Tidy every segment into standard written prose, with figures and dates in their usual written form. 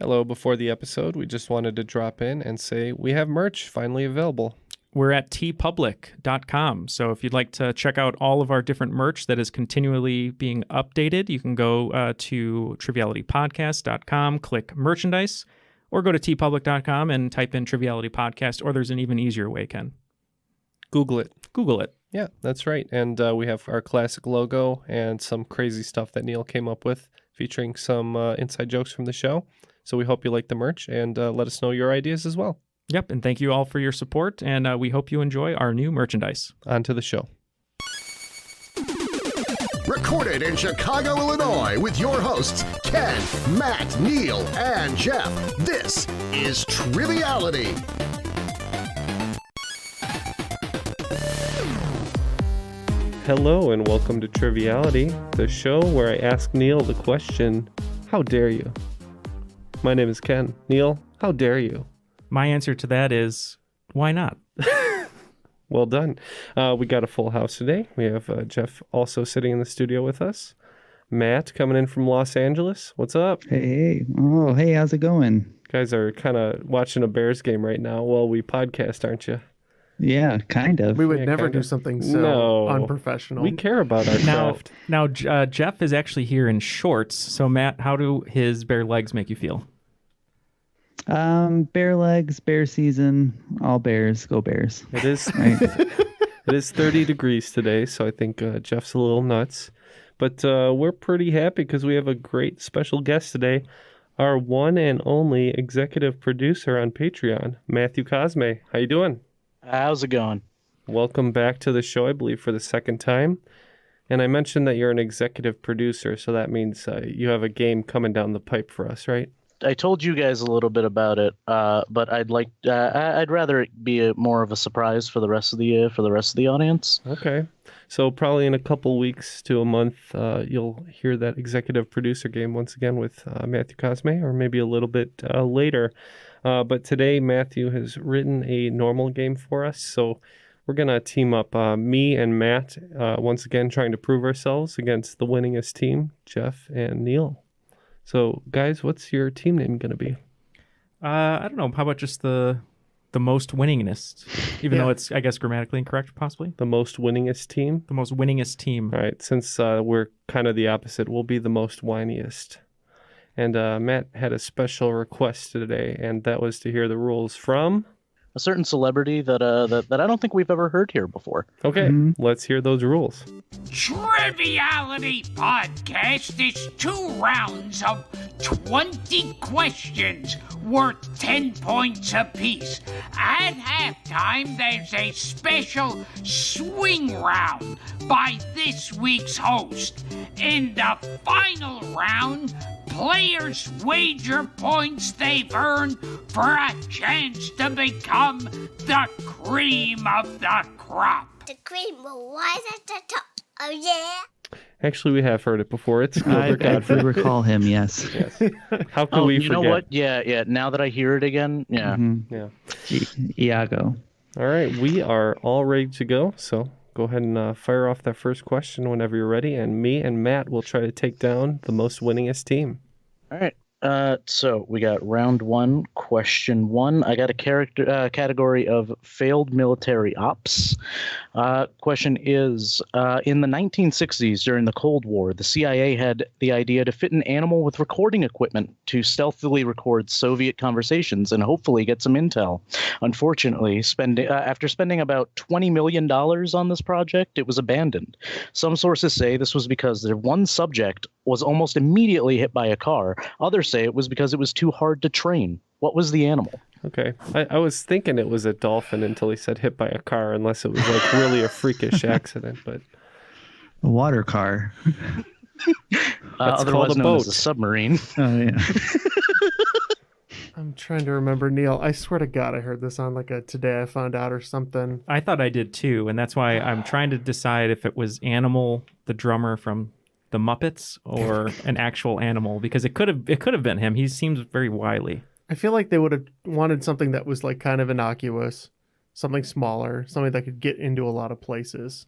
Hello, before the episode, we just wanted to drop in and say we have merch finally available. We're at tpublic.com. So if you'd like to check out all of our different merch that is continually being updated, you can go to trivialitypodcast.com, click merchandise, or go to tpublic.com and type in Triviality Podcast, or there's an even easier way, Ken. Google it. Google it. Yeah, that's right. And we have our classic logo and some crazy stuff that Neal came up with, featuring some inside jokes from the show. So we hope you like the merch, and let us know your ideas as well. Yep, and thank you all for your support, and we hope you enjoy our new merchandise. On to the show. Recorded in Chicago, Illinois, with your hosts, Ken, Matt, Neal, and Jeff. This is Triviality. Hello, and welcome to Triviality, the show where I ask Neal the question, how dare you? My name is Ken. Neal, how dare you? My answer to that is, why not? Well done. We got a full house today. We have Jeff also sitting in the studio with us. Matt coming in from Los Angeles. What's up? Hey. Oh, hey, how's it going? You guys are kind of watching a Bears game right now while we podcast, aren't you? Yeah, kind of. We would Yeah, never kinda. do something so unprofessional. We care about our craft. Now, Jeff is actually here in shorts. So, Matt, how do his bare legs make you feel? Bear legs, bear season, all bears, go bears. It is Right? it is 30 degrees today, so I think Jeff's a little nuts. But we're pretty happy because we have a great special guest today, our one and only executive producer on Patreon, Matthew Cosme. How you doing? How's it going? Welcome back to the show, I believe, for the second time. And I mentioned that you're an executive producer, so that means you have a game coming down the pipe for us, right? I told you guys a little bit about it, but I'd rather it be more of a surprise for the rest of the audience. Okay. So probably in a couple weeks to a month, you'll hear that executive producer game once again with Matthew Cosme, or maybe a little bit later. But today, Matthew has written a normal game for us, so we're going to team up me and Matt, once again trying to prove ourselves against the winningest team, Jeff and Neal. So, guys, what's your team name going to be? I don't know. How about just the most winningest? Even though it's, I guess, grammatically incorrect, possibly. The most winningest team? The most winningest team. All right. Since we're kind of the opposite, we'll be the most whiniest. And Matt had a special request today, and that was to hear the rules from A certain celebrity that I don't think we've ever heard here before. Okay, Let's hear those rules. Triviality Podcast is 2 rounds of 20 questions worth 10 points apiece. At halftime, there's a special swing round by this week's host. In the final round, players wager points they've earned for a chance to become the cream of the crop. The cream will rise at the top. Oh, yeah? Actually, we have heard it before. It's I Gilbert Godfrey. recall him, yes. Yes. How could we forget? You know what? Yeah. Now that I hear it again, yeah. Yeah. Iago. All right, we are all ready to go. So go ahead and fire off that first question whenever you're ready, and me and Matt will try to take down the most winningest team. All right. So we got round 1, question 1. I got a category of failed military ops. Question is, in the 1960s, during the Cold War, the CIA had the idea to fit an animal with recording equipment to stealthily record Soviet conversations and hopefully get some intel. Unfortunately, after spending about $20 million on this project, it was abandoned. Some sources say this was because their one subject was almost immediately hit by a car. Others say it was because it was too hard to train. What was the animal? Okay. I was thinking it was a dolphin until he said hit by a car, unless it was like really a freakish accident. But A water car. Otherwise called a known as boat. a submarine. Oh, yeah. I'm trying to remember, Neal. I swear to God, I heard this on like a Today I Found Out or something. I thought I did too, and that's why I'm trying to decide if it was Animal, the drummer from the Muppets, or an actual animal, because it could have been him. He seems very wily. I feel like they would have wanted something that was like kind of innocuous, something smaller, something that could get into a lot of places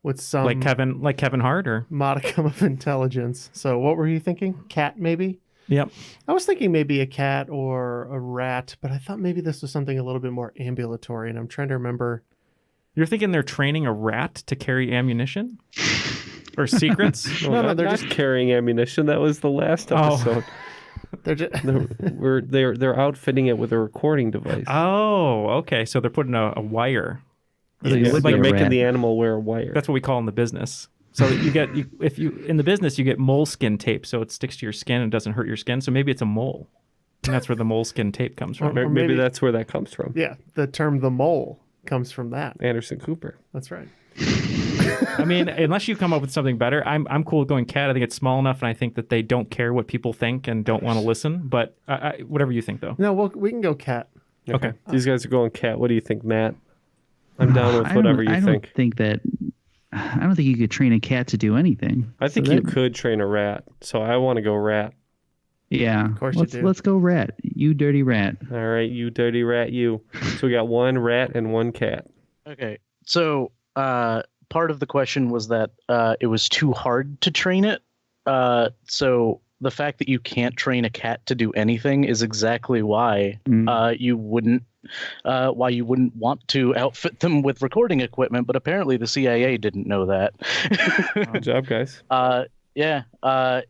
with some Like Kevin Hart, or modicum of intelligence. So what were you thinking? Cat, maybe? Yep. I was thinking maybe a cat or a rat, but I thought maybe this was something a little bit more ambulatory, and I'm trying to remember. You're thinking they're training a rat to carry ammunition? Or secrets? No, they're not just carrying ammunition. That was the last episode. they're just They're outfitting it with a recording device. Oh, okay. So they're putting a wire. It would be They're a making rat. the animal wear a wire. That's what we call in the business. So if you in the business, you get moleskin tape, so it sticks to your skin and doesn't hurt your skin. So maybe it's a mole. And that's where the moleskin tape comes from. Or maybe maybe- that's where that comes from. yeah. The term "the mole" comes from that. Anderson Cooper. That's right. I mean, unless you come up with something better, I'm cool with going cat. I think it's small enough, and I think that they don't care what people think and don't want to listen. But whatever you think, though. No, we can go cat. Okay. These guys are going cat. What do you think, Matt? I'm down with whatever you I think. don't think that. I don't think you could train a cat to do anything. I think So you that- could train a rat, so I want to go rat. Yeah. Of course you do. Let's go rat. You dirty rat. All right, you dirty rat, you. So we got one rat and one cat. Okay, so part of the question was that it was too hard to train it. So the fact that you can't train a cat to do anything is exactly why you wouldn't want to outfit them with recording equipment. But apparently the CIA didn't know that. Good job, guys.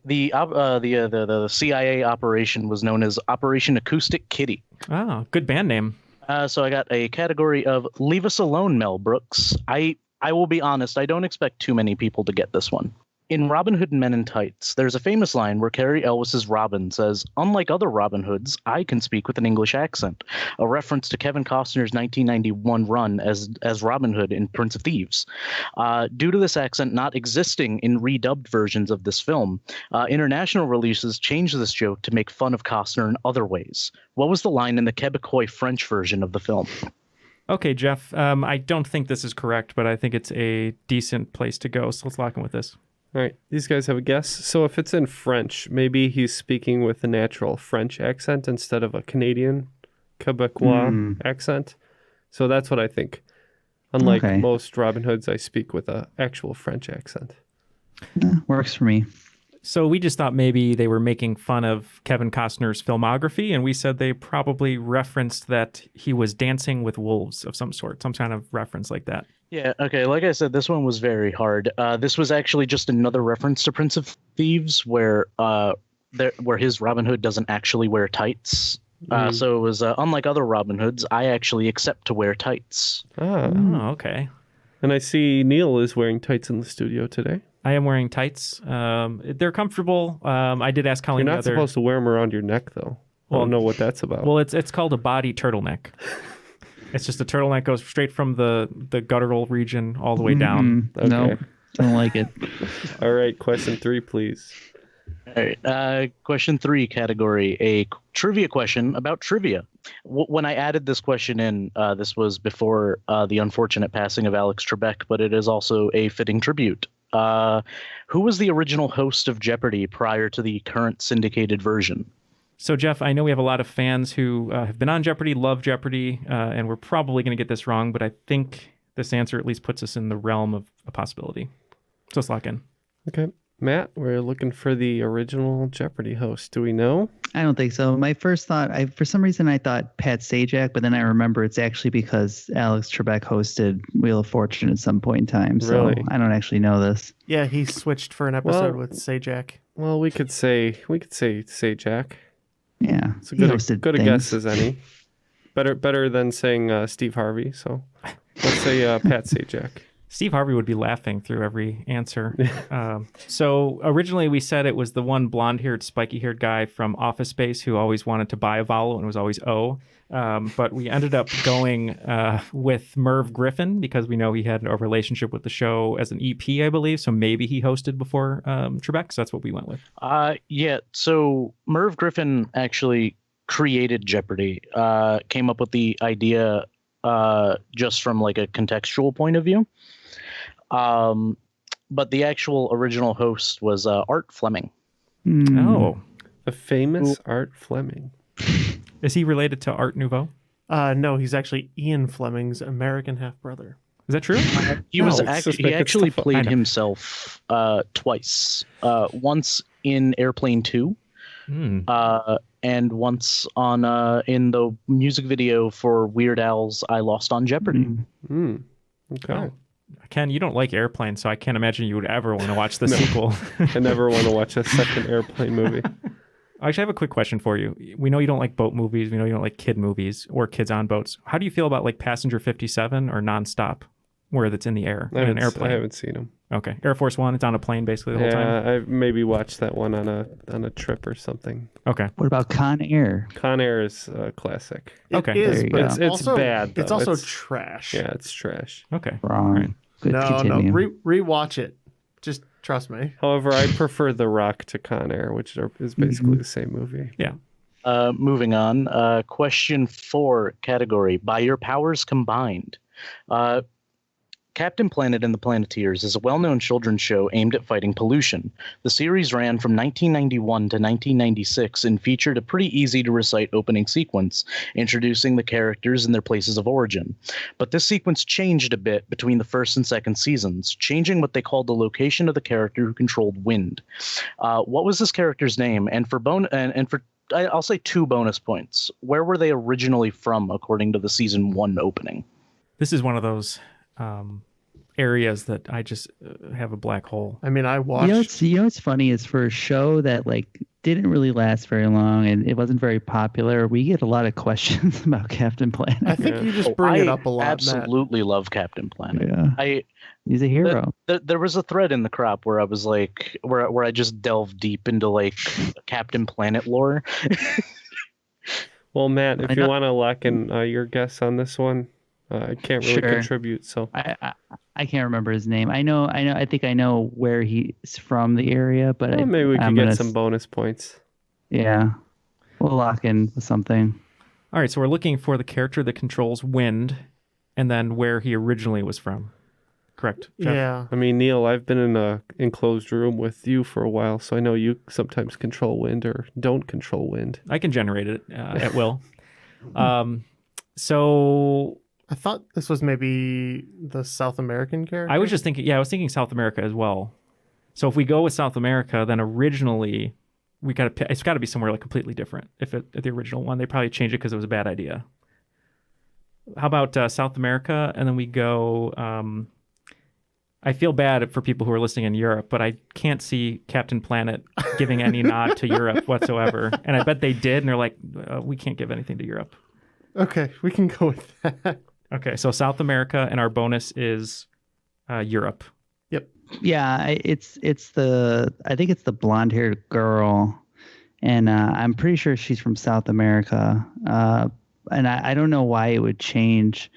The CIA operation was known as Operation Acoustic Kitty. Oh, good band name. So I got a category of Leave Us Alone, Mel Brooks. I will be honest, I don't expect too many people to get this one. In Robin Hood Men in Tights, there's a famous line where Cary Elwes's Robin says, "Unlike other Robin Hoods, I can speak with an English accent," a reference to Kevin Costner's 1991 run as Robin Hood in Prince of Thieves. Due to this accent not existing in redubbed versions of this film, international releases changed this joke to make fun of Costner in other ways. What was the line in the Quebecois French version of the film? Okay, Jeff. I don't think this is correct, but I think it's a decent place to go. So let's lock in with this. All right, these guys have a guess. So if it's in French, maybe he's speaking with a natural French accent instead of a Canadian Quebecois accent. So that's what I think. Unlike Okay. most Robin Hoods, I speak with an actual French accent. Works for me. So we just thought maybe they were making fun of Kevin Costner's filmography, and we said they probably referenced that he was dancing with wolves of some sort, some kind of reference like that. Yeah, okay, like I said, this one was very hard. This was actually just another reference to Prince of Thieves where his Robin Hood doesn't actually wear tights. So it was, unlike other Robin Hoods, I actually accept to wear tights. Ah, Oh, okay. and I see Neal is wearing tights in the studio today. I am wearing tights. They're comfortable. I did ask You're Colleen the not other. supposed to wear them around your neck, though. I don't know what that's about. Well, it's called a body turtleneck. It's just a turtleneck goes straight from the guttural region all the way down. Okay. No, don't like it. All right, question 3, please. All right, question 3 category, a trivia question about trivia. When I added this question in, this was before the unfortunate passing of Alex Trebek, but it is also a fitting tribute. Who was the original host of Jeopardy prior to the current syndicated version? So, Jeff, I know we have a lot of fans who have been on Jeopardy, love Jeopardy, and we're probably going to get this wrong, but I think this answer at least puts us in the realm of a possibility. So let's lock in. Okay. Matt, we're looking for the original Jeopardy host. Do we know? I don't think so. My first thought, for some reason, I thought Pat Sajak, but then I remember it's actually because Alex Trebek hosted Wheel of Fortune at some point in time. So Really? I don't actually know this. Yeah, he switched for an episode Well- with Sajak. Well, we could say Jack. Yeah, It's a he hosted good a things. guess as any. Better than saying Steve Harvey. So let's say Pat Sajak. Steve Harvey would be laughing through every answer. So originally we said it was the one blonde-haired, spiky-haired guy from Office Space who always wanted to buy a vowel and was always O. But we ended up going with Merv Griffin because we know he had a relationship with the show as an EP, I believe. So maybe he hosted before Trebek. So that's what we went with. Yeah, so Merv Griffin actually created Jeopardy, came up with the idea just from like a contextual point of view. But the actual original host was Art Fleming. Oh. The famous Art Fleming. Is he related to Art Nouveau? No, he's actually Ian Fleming's American half-brother. Is that true? He was No, actually suspect he actually stuff. I played know. himself twice. Once in Airplane 2, And once on in the music video for Weird Al's "I Lost on Jeopardy." Okay. Oh. Ken, you don't like Airplane, so I can't imagine you would ever want to watch the sequel. I never want to watch a second Airplane movie. Actually, I have a quick question for you. We know you don't like boat movies. We know you don't like kid movies or kids on boats. How do you feel about like Passenger 57 or Nonstop, where that's in the air in an airplane? I haven't seen them. Okay, Air Force One. It's on a plane basically the whole time. Yeah, I've maybe watched that one on a trip or something. Okay. What about Con Air? Con Air is a classic. Okay. It is, There you but go. it's, It's also bad, though. It's also It's- trash. Yeah, it's trash. Okay. Wrong. Right. Good, No, continue. rewatch it. Just trust me. However, I prefer The Rock to Con Air, which is basically the same movie. Yeah. Moving on. Question 4 category: by your powers combined. Captain Planet and the Planeteers is a well-known children's show aimed at fighting pollution. The series ran from 1991 to 1996 and featured a pretty easy-to-recite opening sequence, introducing the characters and their places of origin. But this sequence changed a bit between the first and second seasons, changing what they called the location of the character who controlled wind. What was this character's name? And for I'll say 2 bonus points. Where were they originally from, according to the season 1 opening? This is one of those areas that I just have a black hole. I mean, I watched. You know what's funny is for a show that like didn't really last very long and it wasn't very popular, we get a lot of questions about Captain Planet. I think you just bring it up a lot. I absolutely love Captain Planet. Yeah. He's a hero. There was a thread in the crop where I was like, where I just delved deep into like Captain Planet lore. Well, Matt, if you want to lock in your guess on this one, I can't really contribute. So I can't remember his name. I think I know where he's from, the area, but maybe we can get some bonus points. Yeah, we'll lock in with something. All right, so we're looking for the character that controls wind, and then where he originally was from. Correct, Jeff? Yeah. I mean, Neal, I've been in a enclosed room with you for a while, so I know you sometimes control wind or don't control wind. I can generate it at will. So I thought this was maybe the South American character. I was just thinking, I was thinking South America as well. So if we go with South America, then originally it's got to be somewhere like completely different. If the original one, they probably changed it because it was a bad idea. How about South America? And then we go. I feel bad for people who are listening in Europe, but I can't see Captain Planet giving any nod to Europe whatsoever. And I bet they did, and they're like, we can't give anything to Europe. Okay, we can go with that. Okay, so South America, and our bonus is Europe. Yep. Yeah, I think it's the blonde-haired girl, and I'm pretty sure she's from South America. And I don't know why it would change,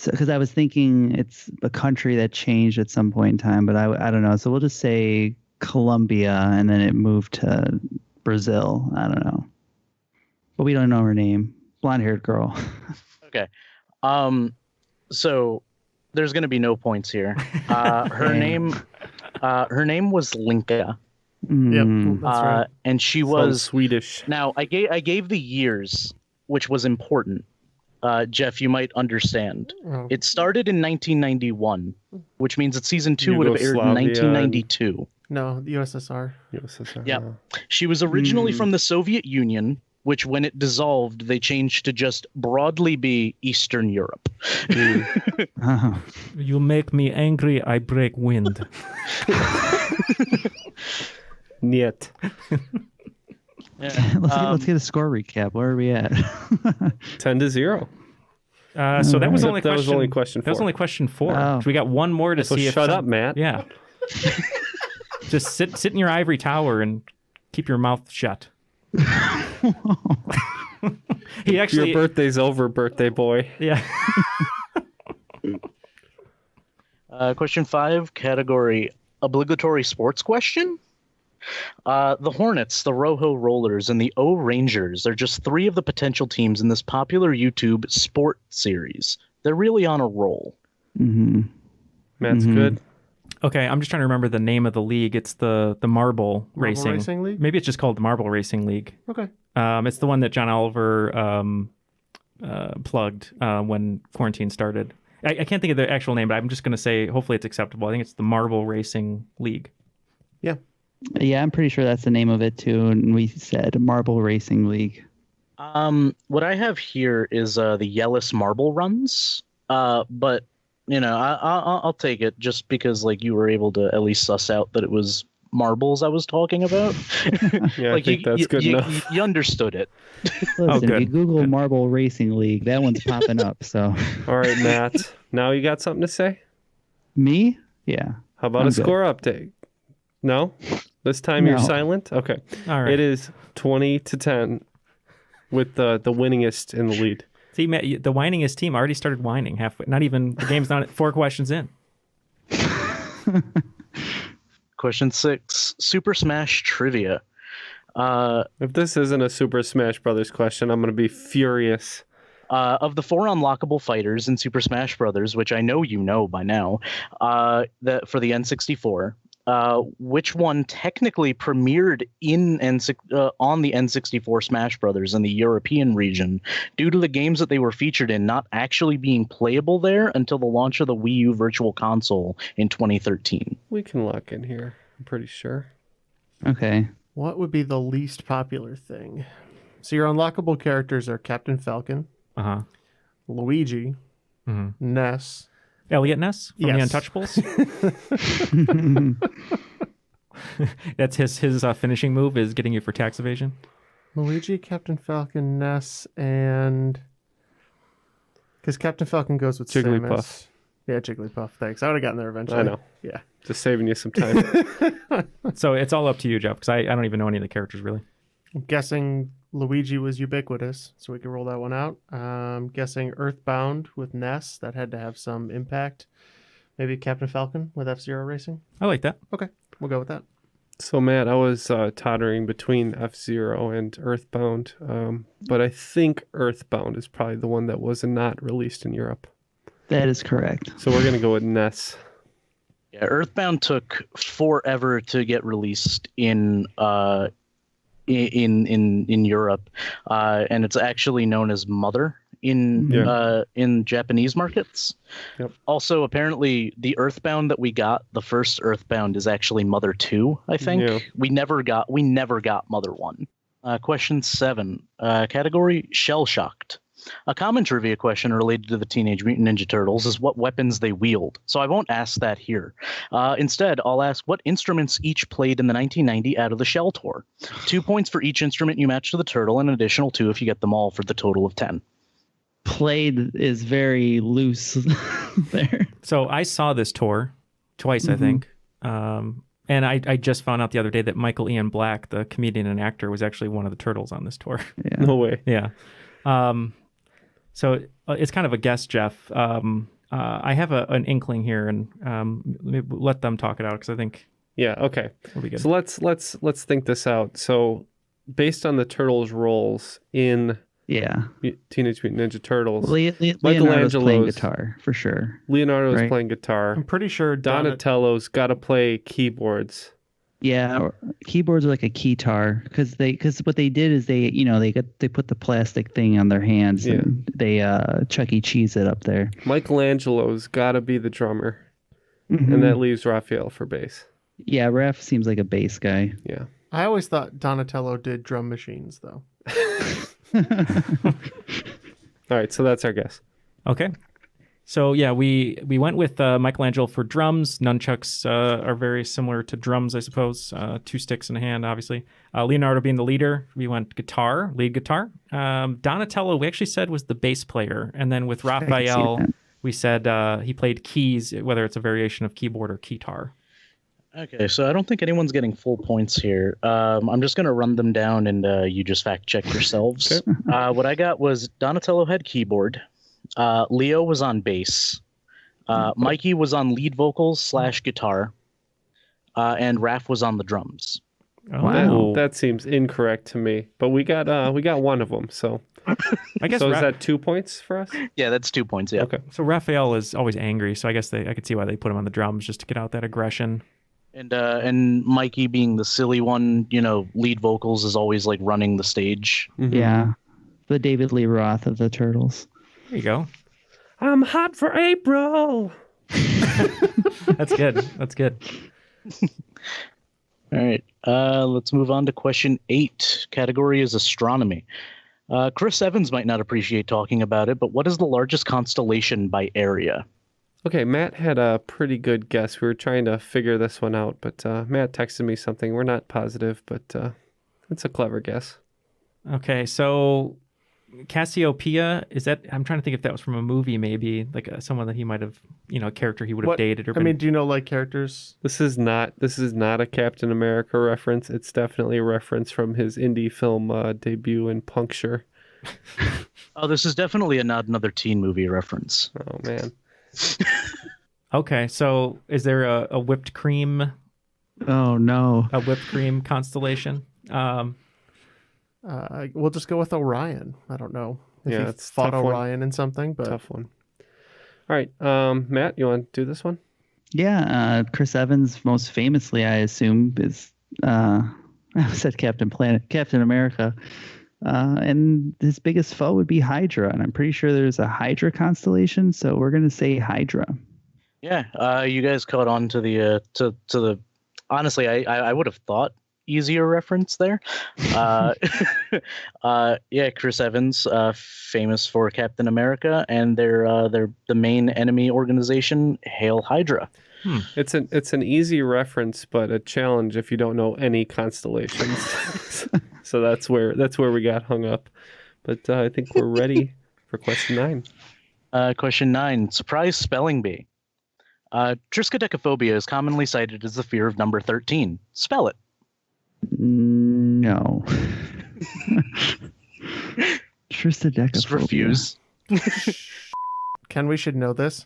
because I was thinking it's a country that changed at some point in time, but I don't know. So we'll just say Colombia, and then it moved to Brazil. I don't know, but we don't know her name. Blonde-haired girl. Okay. So there's going to be no points here. Her name was Linka. Yep, that's right. And she Sounds was Swedish. Now I gave the years, which was important. Jeff, you might understand. Oh. It started in 1991, which means that season 2 would have aired in Yugoslavia 1992. No, the USSR. Yeah. She was originally from the Soviet Union, which when it dissolved, they changed to just broadly be Eastern Europe. You make me angry, I break wind. Niet. Yeah. Let's get a score recap. Where are we at? 10-0. So that was only That was only question 4. That was only question 4. Oh. So we got one more to So see if shut up, Matt. Yeah. Just sit in your ivory tower and keep your mouth shut. He actually. Your birthday's over, birthday boy. Yeah. Question 5, category obligatory sports question. The Hornets, the Rojo Rollers, and the O Rangers are just 3 of the potential teams in this popular YouTube sport series. They're really on a roll. Mm-hmm. Matt's good. Okay, I'm just trying to remember the name of the league. It's the Marble Racing. Racing League? Maybe it's just called the Marble Racing League. Okay. It's the one that John Oliver plugged when quarantine started. I can't think of the actual name, but I'm just going to say hopefully it's acceptable. I think it's the Marble Racing League. Yeah. Yeah, I'm pretty sure that's the name of it too. And we said Marble Racing League. What I have here is the Yellis Marble Runs. But I'll take it just because like you were able to at least suss out that it was marbles I was talking about. Yeah, like I think that's good enough. You understood it. Listen, if you good. Google Marble Racing League, that one's popping up. So All right, Matt. Now you got something to say? me, yeah. How about I'm a good. score update? No? This time you're No. silent? Okay. All right. It is 20-10 with the winningest in the lead. See, Matt, the whiningest team already started whining halfway. Not even the game's not 4 questions in. Question 6, Super Smash Trivia. If this isn't a Super Smash Brothers question, I'm going to be furious. Of the 4 unlockable fighters in Super Smash Brothers, which I know you know by now, that for the N64, which one technically premiered on the N64 Smash Brothers in the European region due to the games that they were featured in not actually being playable there until the launch of the Wii U Virtual Console in 2013? We can lock in here, I'm pretty sure. Okay. What would be the least popular thing? So your unlockable characters are Captain Falcon, Uh-huh. Luigi, Mhm. Ness. Elliot Ness from Yes. the Untouchables. That's his finishing move is getting you for tax evasion. Luigi, Captain Falcon, Ness, and because Captain Falcon goes with Jigglypuff. Samus. Yeah, Jigglypuff. Thanks. I would have gotten there eventually. I know. Yeah. Just saving you some time. So it's all up to you, Jeff, because I don't even know any of the characters really. I'm guessing Luigi was ubiquitous, so we can roll that one out. Guessing Earthbound with Ness. That had to have some impact. Maybe Captain Falcon with F-Zero Racing. I like that. Okay, we'll go with that. So, Matt, I was tottering between F-Zero and Earthbound, but I think Earthbound is probably the one that was not released in Europe. That is correct. So we're going to go with Ness. Yeah, Earthbound took forever to get released in Europe, and it's actually known as Mother in Japanese markets. Yep. Also, apparently, the Earthbound that we got, the first Earthbound, is actually Mother 2. I think Yeah. we never got Mother 1. Question 7, category Shell Shocked. A common trivia question related to the Teenage Mutant Ninja Turtles is what weapons they wield, so I won't ask that here. Instead, I'll ask what instruments each played in the 1990 Out of the Shell tour. 2 points for each instrument you match to the turtle, and an additional 2 if you get them all for the total of 10. Played is very loose there. So I saw this tour twice, I think. And I just found out the other day that Michael Ian Black, the comedian and actor, was actually one of the turtles on this tour. Yeah. No way. Yeah. So it's kind of a guess, Jeff. I have an inkling here, and maybe let them talk it out because I think Yeah, okay. it'll be good. So let's think this out. So based on the Turtles' roles in Yeah. Teenage Mutant Ninja Turtles, Leonardo's Michelangelo's playing guitar for sure. Leonardo is Right. playing guitar. I'm pretty sure Donatello's got to play keyboards. Yeah, keyboards are like a keytar because what they did is they put the plastic thing on their hands and they Chuck E. Cheese it up there. Michelangelo's got to be the drummer, Mhm. and that leaves Raphael for bass. Yeah, Raph seems like a bass guy. Yeah. I always thought Donatello did drum machines, though. All right, so that's our guess. Okay. So yeah, we went with Michelangelo for drums. Nunchucks are very similar to drums, I suppose. 2 sticks in a hand, obviously. Leonardo being the leader, we went guitar, lead guitar. Donatello, we actually said was the bass player, and then with Raphael, that. we said he played keys, whether it's a variation of keyboard or keytar. Okay, so I don't think anyone's getting full points here. I'm just going to run them down, and you just fact check yourselves. What I got was Donatello had keyboard. Leo was on bass. Mikey was on lead vocals / guitar. And Raph was on the drums. Oh, Wow. That seems incorrect to me, but we got one of them. So I guess so is that 2 points for us? Yeah, that's 2 points. Yeah. so. Raphael is always angry, so I guess I could see why they put him on the drums just to get out that aggression. And Mikey being the silly one, lead vocals is always like running the stage. Mhm. Yeah, the David Lee Roth of the Turtles. There you go. I'm hot for April. That's good. That's good. All right. Let's move on to question 8. Category is astronomy. Chris Evans might not appreciate talking about it, but what is the largest constellation by area? Okay, Matt had a pretty good guess. We were trying to figure this one out, but Matt texted me something. We're not positive, but it's a clever guess. Okay, so Cassiopeia, is that? I'm trying to think if that was from a movie, maybe like someone that he might have, a character he would have dated. Or I mean, do you know like characters? This is not a Captain America reference. It's definitely a reference from his indie film debut in Puncture. Oh, this is definitely not another teen movie reference. Oh man. Okay, so is there a whipped cream? Oh no. A whipped cream constellation? We'll just go with Orion. I don't know if Yeah, he it's fought tough one. Orion in something, but Tough one. All right, Matt, you want to do this one? Yeah, Chris Evans most famously, I assume, is I said Captain America. And his biggest foe would be Hydra, and I'm pretty sure there's a Hydra constellation, so we're gonna say Hydra. Yeah, you guys caught on to the to the. Honestly, I would have thought easier reference there. Yeah, Chris Evans, famous for Captain America, and they're the main enemy organization, Hail Hydra. It's an easy reference, but a challenge if you don't know any constellations. So that's where we got hung up. But I think we're ready for question 9. Question 9, surprise spelling bee. Triskaidekaphobia is commonly cited as the fear of number 13. Spell it. No. Triskaidekaphobia. Just refuse. Ken, we should know this.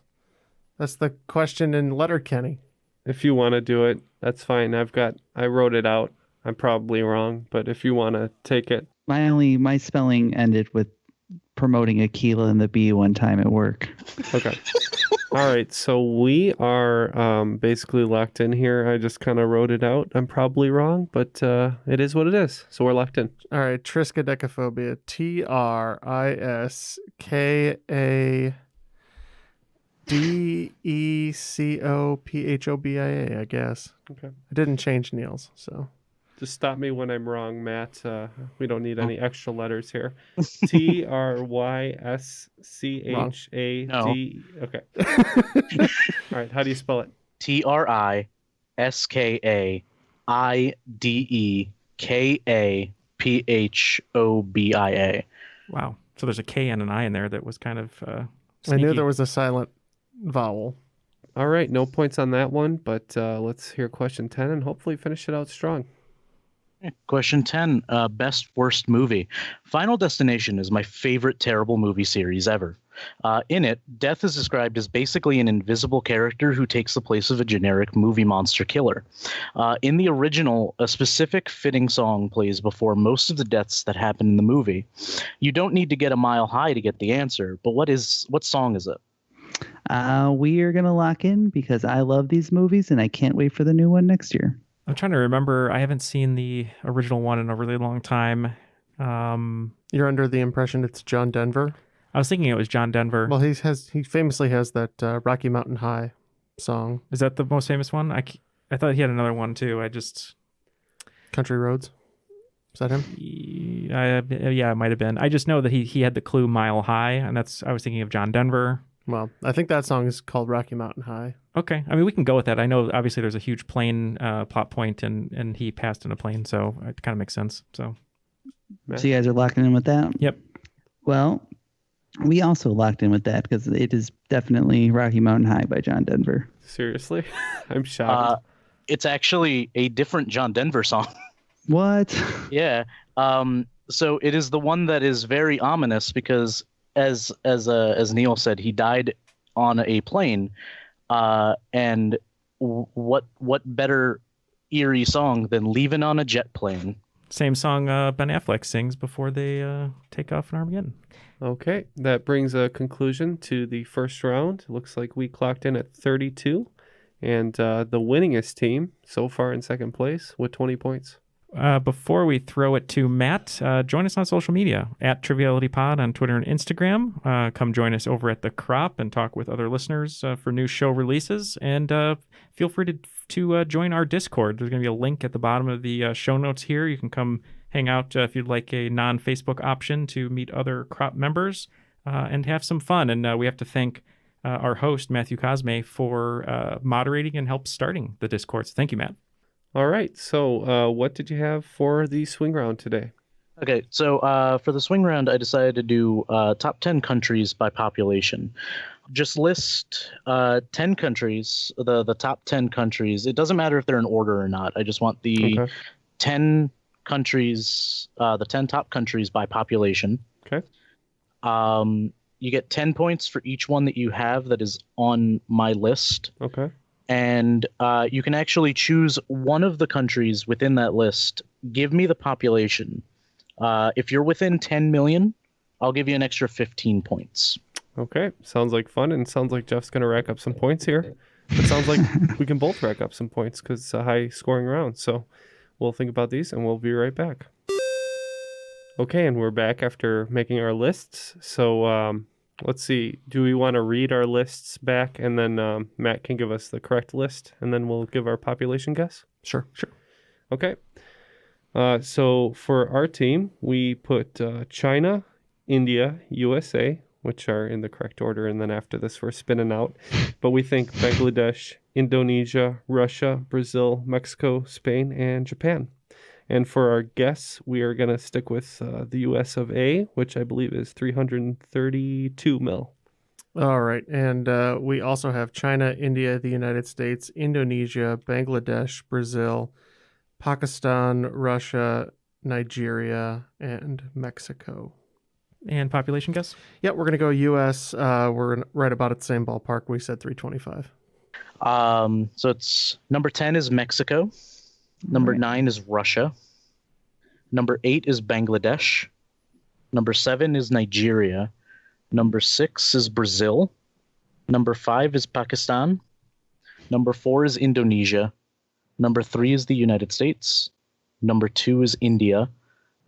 That's the question in Letterkenny. If you want to do it, that's fine. I wrote it out. I'm probably wrong, but if you want to take it. My spelling ended with promoting Aquila and the Bee one time at work. Okay. All right, so we are basically locked in here. I just kind of wrote it out. I'm probably wrong, but it is what it is. So we're locked in. All right, Triskaidekaphobia. Triskaidekaphobia, I guess. Okay. I didn't change Neal's, so. Just stop me when I'm wrong, Matt. We don't need any extra letters here. Triskachad. No. Okay. All right. How do you spell it? Triskaidekaphobia. Wow. So there's a K and an I in there that was kind of I sneaky. knew there was a silent vowel. All right. No points on that one, but let's hear question 10 and hopefully finish it out strong. Question 10, best worst movie. Final Destination is my favorite terrible movie series ever. In it, Death is described as basically an invisible character who takes the place of a generic movie monster killer. In the original, a specific fitting song plays before most of the deaths that happen in the movie. You don't need to get a mile high to get the answer, but what song is it? We are going to lock in because I love these movies and I can't wait for the new one next year. I'm trying to remember. I haven't seen the original one in a really long time. You're under the impression it's John Denver? I was thinking it was John Denver. Well, he famously has that Rocky Mountain High song. Is that the most famous one? I thought he had another one too. Country Roads. Is that him? Yeah, it might have been. I just know that he had the clue Mile High, and I was thinking of John Denver. Well, I think that song is called Rocky Mountain High. Okay. I mean, we can go with that. I know, obviously, there's a huge plane plot point, and he passed in a plane, so it kind of makes sense. So you guys are locking in with that? Yep. Well, we also locked in with that because it is definitely Rocky Mountain High by John Denver. Seriously? I'm shocked. It's actually a different John Denver song. What? Yeah. So it is the one that is very ominous because as Neal said, he died on a plane, and what better eerie song than Leaving on a Jet Plane? Same song Ben Affleck sings before they take off in Armageddon. Okay, that brings a conclusion to the first round. Looks like we clocked in at 32, and the winningest team so far in second place with 20 points. Before we throw it to Matt, join us on social media at Triviality Pod on Twitter and Instagram. Come join us over at The Crop and talk with other listeners for new show releases. And feel free to join our Discord. There's going to be a link at the bottom of the show notes here. You can come hang out if you'd like a non-Facebook option to meet other Crop members and have some fun. And we have to thank our host, Matthew Cosme, for moderating and help starting the Discord. So thank you, Matt. All right. So what did you have for the swing round today? Okay, so for the swing round, I decided to do top 10 countries by population. Just list 10 countries, the top 10 countries. It doesn't matter if they're in order or not. I just want the 10 countries, the 10 top countries by population. Okay. You get 10 points for each one that you have that is on my list. Okay. And you can actually choose one of the countries within that list. Give me the population. If you're within 10 million, I'll give you an extra 15 points. Okay. Sounds like fun, and sounds like Jeff's going to rack up some points here. It sounds like we can both rack up some points because it's a high-scoring round. So we'll think about these, and we'll be right back. Okay, and we're back after making our lists. So let's see. Do we want to read our lists back, and then Matt can give us the correct list, and then we'll give our population guess? Sure. Okay. So for our team, we put China, India, USA, which are in the correct order, and then after this we're spinning out. But we think Bangladesh, Indonesia, Russia, Brazil, Mexico, Spain, and Japan. And for our guess, we are going to stick with the US of A, which I believe is 332 mil. All right. And we also have China, India, the United States, Indonesia, Bangladesh, Brazil, Pakistan, Russia, Nigeria, and Mexico. And population guess? Yeah, we're going to go U.S. We're right about at the same ballpark. We said 325. So it's number 10 is Mexico. Number 9 is Russia. Number 8 is Bangladesh. Number 7 is Nigeria. Number 6 is Brazil. Number 5 is Pakistan. Number 4 is Indonesia. Number 3 is the United States. Number 2 is India.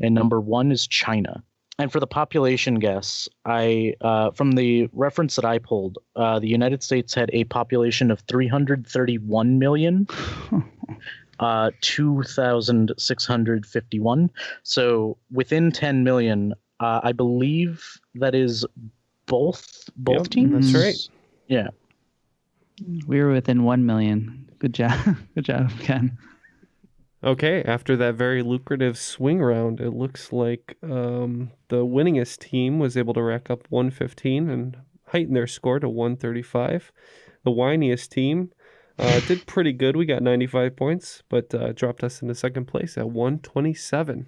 And number 1 is China. And for the population guess, from the reference that I pulled, the United States had a population of 331 million. 2,651. So within 10 million, I believe that is both teams. That's right. Yeah. We were within 1 million. Good job. Good job, Ken. Okay, after that very lucrative swing round, it looks like the winningest team was able to rack up 115 and heighten their score to 135. The whiniest team did pretty good. We got 95 points, but dropped us into second place at 127,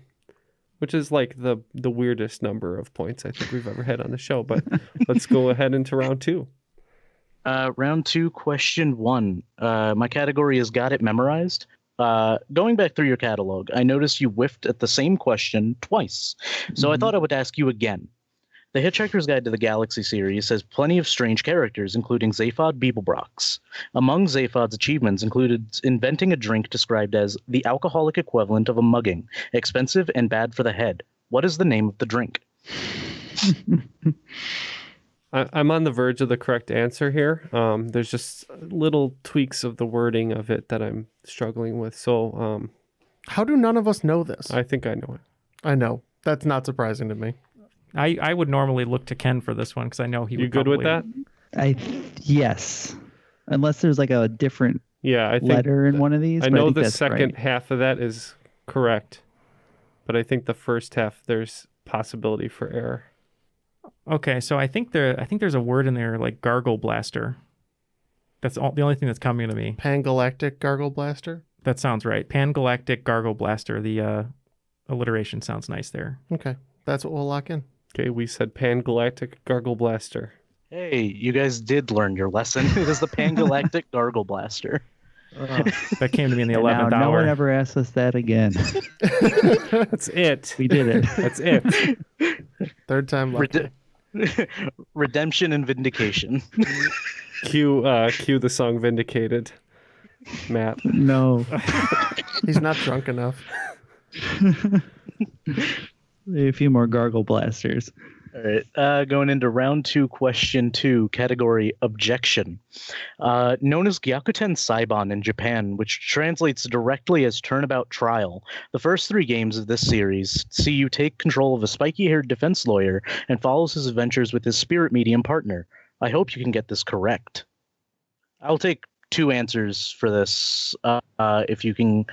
which is like the weirdest number of points I think we've ever had on the show. But let's go ahead into round 2. Round 2, question 1. My category is Got It Memorized. Going back through your catalog, I noticed you whiffed at the same question twice. So I thought I would ask you again. The Hitchhiker's Guide to the Galaxy series has plenty of strange characters, including Zaphod Beeblebrox. Among Zaphod's achievements included inventing a drink described as the alcoholic equivalent of a mugging, expensive and bad for the head. What is the name of the drink? I'm on the verge of the correct answer here. There's just little tweaks of the wording of it that I'm struggling with. So, How do none of us know this? I think I know it. I know. That's not surprising to me. I would normally look to Ken for this one because I know he would. You good with that? Yes. Unless there's like a different I think letter in one of these. I but know think the that's second right. half of that is correct, but I think the first half there's possibility for error. Okay, so I think there's a word in there like gargle blaster. That's the only thing that's coming to me. Pangalactic Gargle Blaster? That sounds right. Pangalactic gargle blaster. The alliteration sounds nice there. Okay, that's what we'll lock in. Okay, we said Pangalactic Gargle Blaster. Hey, you guys did learn your lesson. It is the Pangalactic Gargle Blaster. That came to me in the And 11th now hour. no one ever asks us that again. That's it. We did it. That's it. Third time lucky. Redemption and vindication. Cue the song Vindicated, Matt. No. He's not drunk enough. A few more gargle blasters. All right. Going into round 2, question 2, category objection. Known as Gyakuten Saiban in Japan, which translates directly as turnabout trial, the first 3 games of this series see you take control of a spiky-haired defense lawyer and follows his adventures with his spirit medium partner. I hope you can get this correct. I'll take 2 answers for this. If you can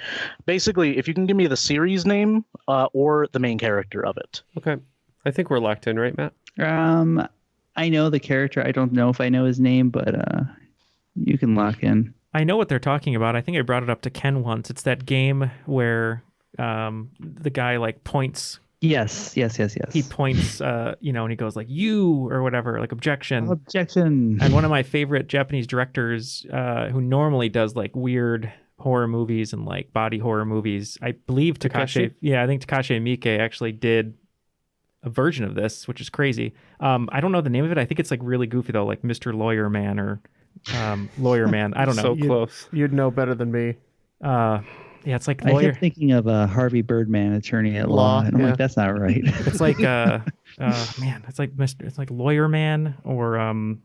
give me the series name or the main character of it. Okay. I think we're locked in, right, Matt? I know the character. I don't know if I know his name, but you can lock in. I know what they're talking about. I think I brought it up to Ken once. It's that game where the guy like points. Yes. He points, and he goes like "you" or whatever, like objection. Objection. And one of my favorite Japanese directors, who normally does like weird horror movies and like body horror movies, I believe Takashi. Yeah, I think Takashi Miike actually did a version of this, which is crazy. I don't know the name of it. I think it's like really goofy though, like Mr. Lawyer Man or Lawyer Man. I don't know. So close. You'd know better than me. Yeah, it's like I lawyer. kept thinking of Harvey Birdman, attorney at law, and I'm like, that's not right. It's like it's like Lawyer Man, or I'm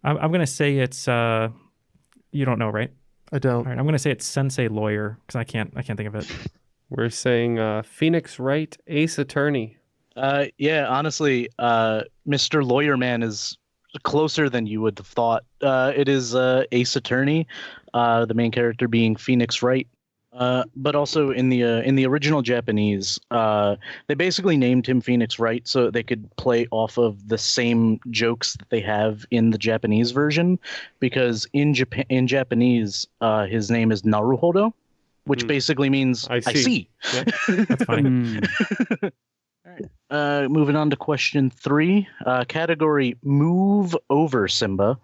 gonna say it's you don't know, right? I don't. All right, I'm gonna say it's Sensei Lawyer because I can't think of it. We're saying Phoenix Wright, Ace Attorney. Yeah, honestly, Mr. Lawyer Man is closer than you would have thought. It is Ace Attorney, the main character being Phoenix Wright. But also in the original Japanese, they basically named him Phoenix Wright so they could play off of the same jokes that they have in the Japanese version, because in Japanese, his name is Naruhodo, which basically means I see. Yep. That's funny. All right. Moving on to question 3, category move over Simba.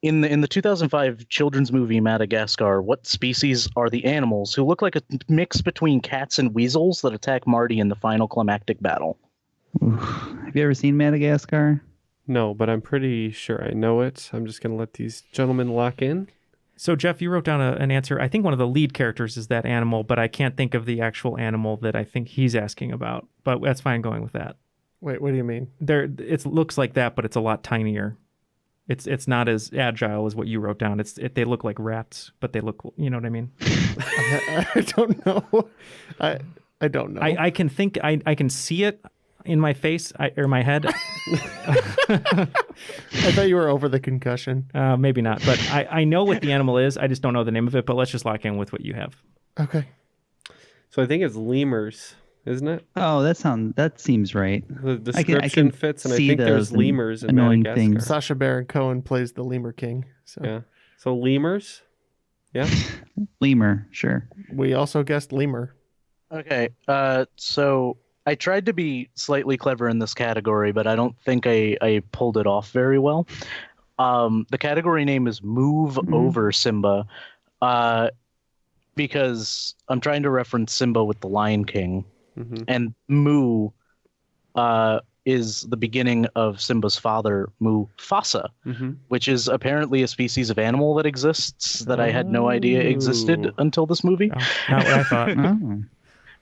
In the 2005 children's movie Madagascar, what species are the animals who look like a mix between cats and weasels that attack Marty in the final climactic battle? Have you ever seen Madagascar? No, but I'm pretty sure I know it. I'm just going to let these gentlemen lock in. So, Jeff, you wrote down an answer. I think one of the lead characters is that animal, but I can't think of the actual animal that I think he's asking about. But that's fine going with that. Wait, what do you mean? It looks like that, but it's a lot tinier. It's not as agile as what you wrote down. They look like rats, but they look, you know what I mean? I don't know. I don't know. I can think. I can see it in my face or my head. I thought you were over the concussion. Maybe not, but I know what the animal is. I just don't know the name of it, but let's just lock in with what you have. Okay. So I think it's lemurs, isn't it? Oh, that seems right. The description fits, and I think there's lemurs in annoying Madagascar. things. Sacha Baron Cohen plays the Lemur King. So. Yeah. So lemurs? Yeah. Lemur, sure. We also guessed lemur. Okay. So I tried to be slightly clever in this category, but I don't think I pulled it off very well. The category name is Move Over Simba, because I'm trying to reference Simba with the Lion King, and Mu is the beginning of Simba's father, Mufasa, which is apparently a species of animal that exists that I had no idea existed until this movie. Oh, not what I thought.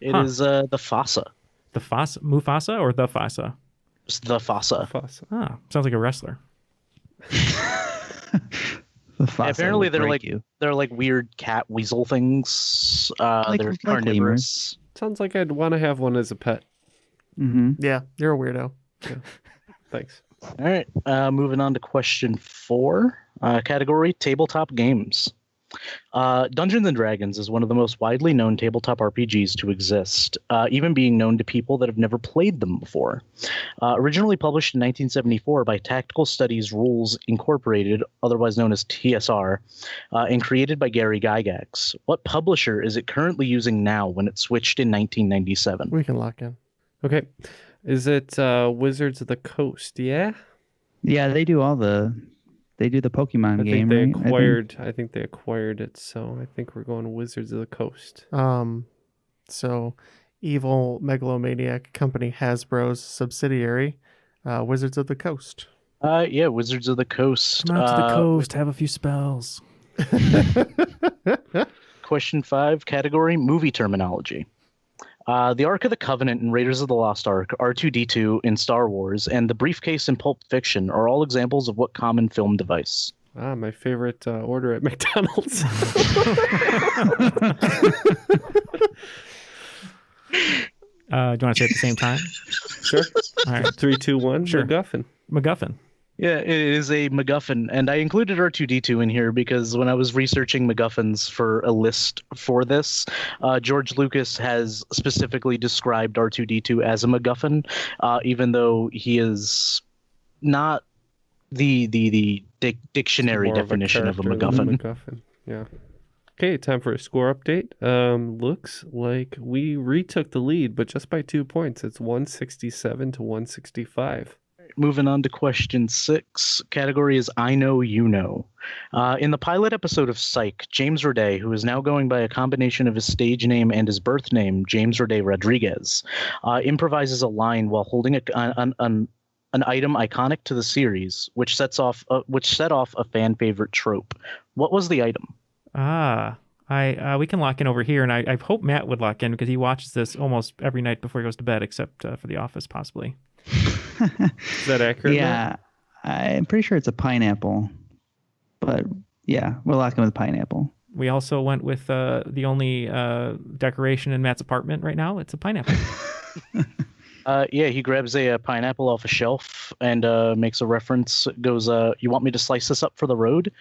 It is the Fasa. The Fasa? Mufasa or the Fasa? It's the Fasa. Ah, sounds like a wrestler. Apparently they're like weird cat weasel things. They're carnivorous. Sounds like I'd want to have one as a pet. Yeah, you're a weirdo. Yeah. Thanks. All right, moving on to question 4, category tabletop games. Dungeons and Dragons is one of the most widely known tabletop RPGs to exist, even being known to people that have never played them before. Originally published in 1974 by Tactical Studies Rules Incorporated, otherwise known as TSR, and created by Gary Gygax. What publisher is it currently using now when it switched in 1997? We can lock in. Okay. Is it Wizards of the Coast? Yeah? Yeah, they do the Pokemon game, right? I think they acquired it, so I think we're going Wizards of the Coast. So evil megalomaniac company Hasbro's subsidiary, Wizards of the Coast. Yeah, Wizards of the Coast. Come out to the coast, have a few spells. question 5, category movie terminology. The Ark of the Covenant in Raiders of the Lost Ark, R2-D2 in Star Wars, and the briefcase in Pulp Fiction are all examples of what common film device? My favorite order at McDonald's. Do you want to say it at the same time? Sure. All right. 3, 2, 1. Sure. MacGuffin. MacGuffin. Yeah, it is a MacGuffin, and I included R2-D2 in here because when I was researching MacGuffins for a list for this, George Lucas has specifically described R2-D2 as a MacGuffin, even though he is not the dictionary More definition of a character than MacGuffin. Yeah. Okay, time for a score update. Looks like we retook the lead, but just by 2 points. It's 167 to 165. Moving on to question 6. Category is I Know You Know. In the pilot episode of Psych, James Roday, who is now going by a combination of his stage name and his birth name, James Roday Rodriguez, improvises a line while holding an item iconic to the series, which set off a fan favorite trope. What was the item? We can lock in over here, and I hope Matt would lock in because he watches this almost every night before he goes to bed, except for The Office, possibly. Is that accurate? Yeah, I'm pretty sure it's a pineapple. But yeah, we're locking with pineapple. We also went with the only decoration in Matt's apartment right now. It's a pineapple. Yeah, he grabs a pineapple off a shelf and makes a reference. Goes, "You want me to slice this up for the road?"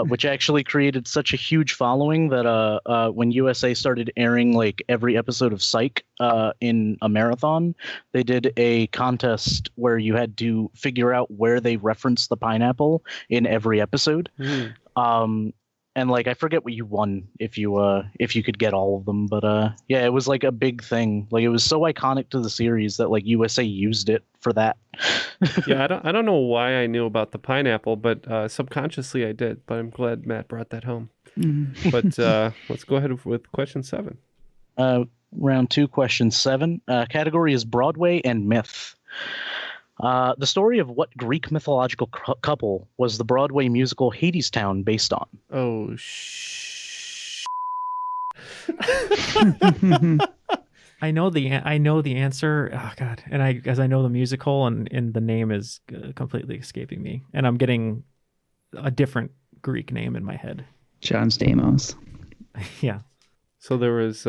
Which actually created such a huge following that when USA started airing like every episode of Psych in a marathon, they did a contest where you had to figure out where they referenced the pineapple in every episode. And like I forget what you won if you could get all of them, but yeah, it was like a big thing. Like it was so iconic to the series that like USA used it for that. Yeah, I don't know why I knew about the pineapple, but subconsciously I did. But I'm glad Matt brought that home. But let's go ahead with question 7. Round 2, question 7. Category is Broadway and myth. The story of what Greek mythological couple was the Broadway musical Hadestown based on? Oh, I know the answer. Oh God! And I know the musical, and the name is completely escaping me, and I'm getting a different Greek name in my head. John Stamos. Yeah. So there was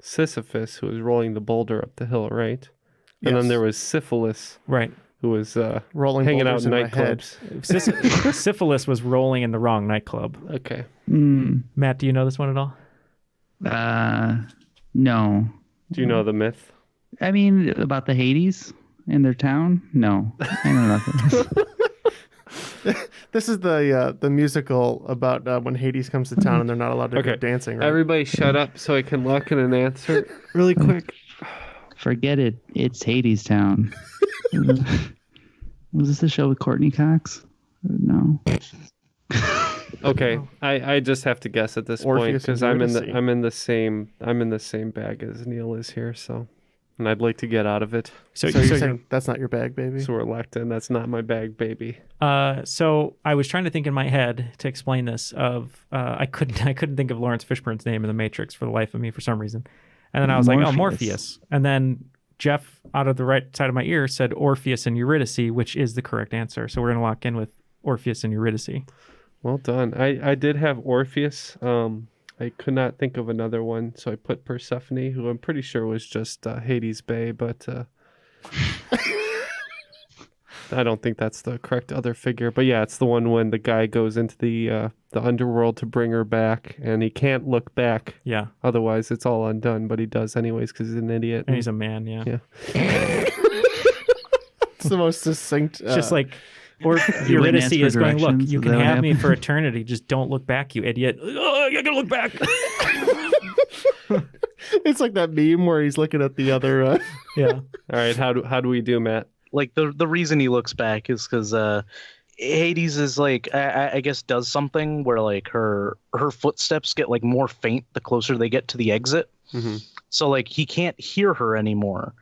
Sisyphus who was rolling the boulder up the hill, right? And then there was Syphilis, right, who was rolling hanging out boulders in in my head. nightclubs. Syphilis was rolling in the wrong nightclub. Okay. Matt, do you know this one at all? No. Do you know the myth? I mean, about the Hades in their town? No, I know nothing. This is the musical about when Hades comes to town and they're not allowed to go dancing, right? Everybody shut up so I can lock in an answer really quick. Forget it. It's Hadestown. Was this the show with Courtney Cox? No. Okay, I just have to guess at this point because I'm in the same bag as Neal is here, so and I'd like to get out of it. So you're saying that's not your bag, baby? So we're locked in. That's not my bag, baby. So I was trying to think in my head to explain this. I couldn't think of Lawrence Fishburne's name in The Matrix for the life of me for some reason. And then I was like, oh, Morpheus. And then Jeff, out of the right side of my ear, said Orpheus and Eurydice, which is the correct answer. So we're going to lock in with Orpheus and Eurydice. Well done. I did have Orpheus. I could not think of another one, so I put Persephone, who I'm pretty sure was just Hades Bay, but I don't think that's the correct other figure. But yeah, it's the one when the guy goes into the underworld to bring her back, and he can't look back. Yeah. Otherwise, it's all undone, but he does anyways because he's an idiot. And he's a man, yeah. It's the most succinct. It's just like, or Eurydice is going, look, you can have me for eternity. Just don't look back, you idiot. Oh, you're going to look back. It's like that meme where he's looking at the other. Yeah. All right. How do we do, Matt? Like the reason he looks back is because Hades is like I guess does something where like her footsteps get like more faint the closer they get to the exit. Mm-hmm. So like he can't hear her anymore.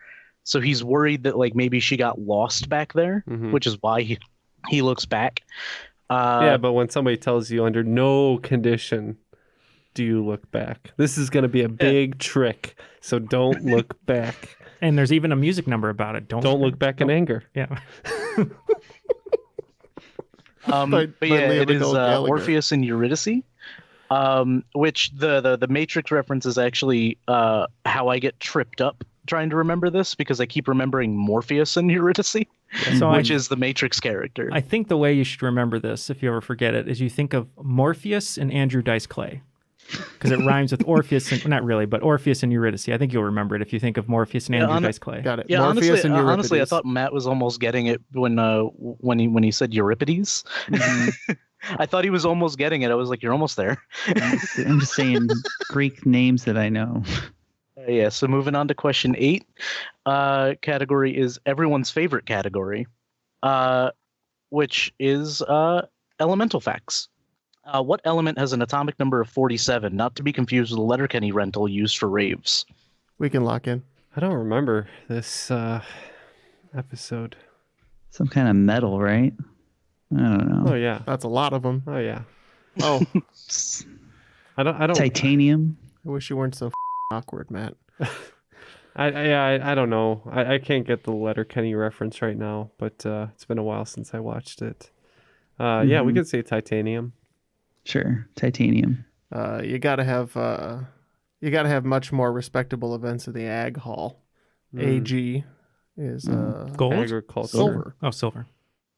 So he's worried that like maybe she got lost back there, which is why he looks back. Yeah, but when somebody tells you under no condition do you look back? This is going to be a big trick, so don't look back. And there's even a music number about it. Don't look back in anger. Yeah. But yeah, it is Orpheus and Eurydice, which the Matrix reference is actually how I get tripped up trying to remember this, because I keep remembering Morpheus and Eurydice, which is the Matrix character. I think the way you should remember this, if you ever forget it, is you think of Morpheus and Andrew Dice Clay. Because it rhymes with Orpheus and, not really, but Orpheus and Eurydice. I think you'll remember it if you think of Morpheus and Andrew Dice Clay. Got it. Yeah, Morpheus and Euripides. honestly, I thought Matt was almost getting it when he said Euripides. Mhm. I thought he was almost getting it. I was like, you're almost there. I'm just saying Greek names that I know. Yeah, so moving on to question 8. Category is everyone's favorite category, which is elemental facts. What element has an atomic number of 47, not to be confused with the Letterkenny rental used for raves? We can lock in. I don't remember this episode. Some kind of metal, right? I don't know. Oh yeah. That's a lot of them. Oh yeah. Oh, I don't. Titanium. I wish you weren't so awkward, Matt. I don't know. I can't get the Letterkenny reference right now, but it's been a while since I watched it. Yeah, we could say titanium. Sure, titanium. You gotta have much more respectable events in the Ag Hall. AG is Gold? Agriculture. silver. Oh, silver.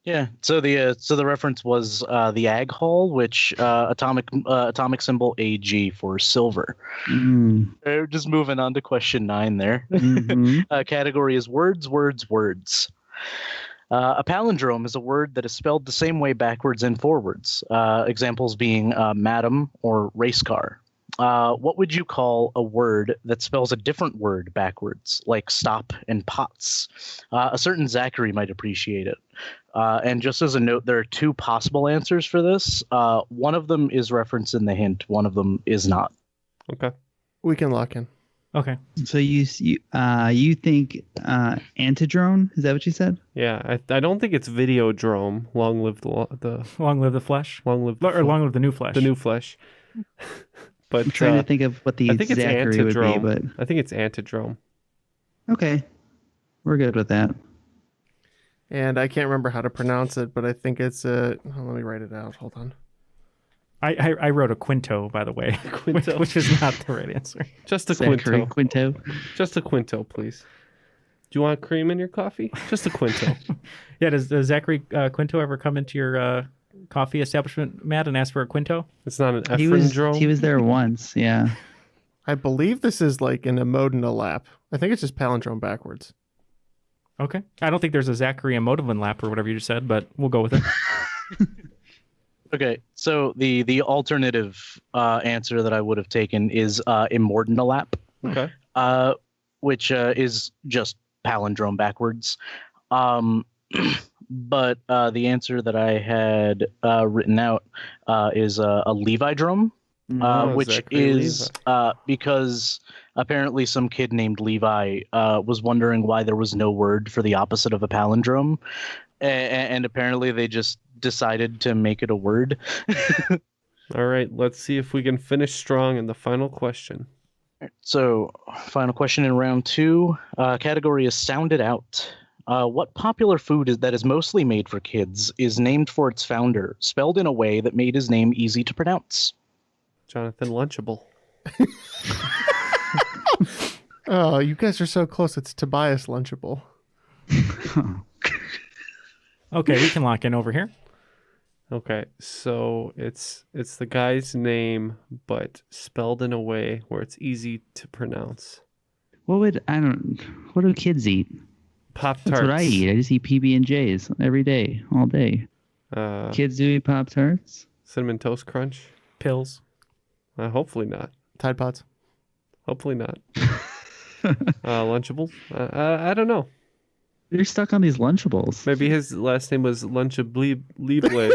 Yeah, so the reference was the Ag Hall, which atomic symbol AG for silver. Just moving on to question 9 there. Category is words. A palindrome is a word that is spelled the same way backwards and forwards. Examples being madam or race car. What would you call a word that spells a different word backwards, like stop and pots? A certain Zachary might appreciate it. And just as a note, there are 2 possible answers for this. One of them is referenced in the hint. One of them is not. Okay. We can lock in. Okay. So you think antidrone? Is that what you said? Yeah, I don't think it's Videodrome. Long live the Long live the flesh. long live Or long live the new flesh. the new flesh. But I'm trying to think of what the I think it's Zachary would be, antidrome. but I think it's antidrome. okay, we're good with that. And I can't remember how to pronounce it, but I think it's let me write it out. Hold on. I wrote a quinto, by the way, Quinto. which is not the right answer. Just a Zachary quinto. Quinto. Just a quinto, please. Do you want cream in your coffee? Just a quinto. Yeah, does Zachary Quinto ever come into your coffee establishment, Matt, and ask for a quinto? It's not an He Efrindrome. was there once. Yeah. I believe this is like an Emodina lap. I think it's just palindrome backwards. Okay. I don't think there's a Zachary Amodovin lap or whatever you just said, but we'll go with it. Okay, so the alternative answer that I would have taken is Immordina lap. Okay. Which is just palindrome backwards. But the answer that I had written out is a Levi drum, which Zachary is because apparently some kid named Levi was wondering why there was no word for the opposite of a palindrome. And apparently they just decided to make it a word. All right, let's see if we can finish strong in the final question. So, final question in round 2. Category is sounded out. What popular food that is mostly made for kids is named for its founder, spelled in a way that made his name easy to pronounce? Jonathan Lunchable. Oh, you guys are so close. It's Tobias Lunchable. Okay, we can lock in over here. Okay, so it's the guy's name, but spelled in a way where it's easy to pronounce. What do kids eat? Pop-Tarts. That's what I eat. I just eat PB&Js every day, all day. Kids do eat Pop-Tarts? Cinnamon Toast Crunch. Pills. Hopefully not. Tide Pods. Hopefully not. Lunchables. I don't know. You're stuck on these Lunchables. Maybe his last name was Lunchables. Lunchables.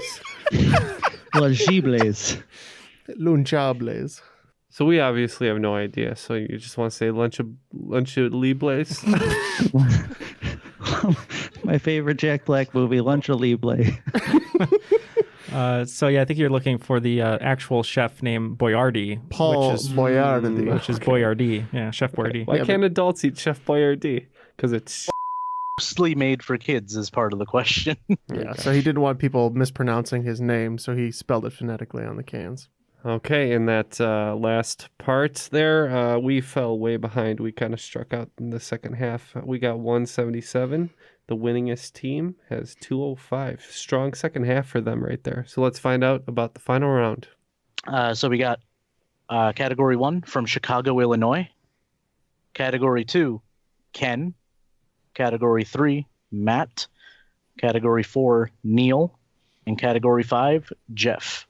Lunchables. So we obviously have no idea. So you just want to say Lunchables? My favorite Jack Black movie, Lunchables. So yeah, I think you're looking for the actual chef named Boyardee, Paul which is Boyardee. which is Boyardee. Yeah, Chef Boyardee. Why can't adults eat Chef Boyardee? Because it's Mostly made for kids is part of the question. Yeah, so he didn't want people mispronouncing his name, so he spelled it phonetically on the cans. okay. In that last part there, we fell way behind. We kind of struck out in the second half. We got 177. The winningest team has 205. Strong second half for them right there. So let's find out about the final round. So we got Category 1 from Chicago, Illinois. Category 2, Ken. Category 3, Matt. Category 4, Neal. And Category 5, Jeff.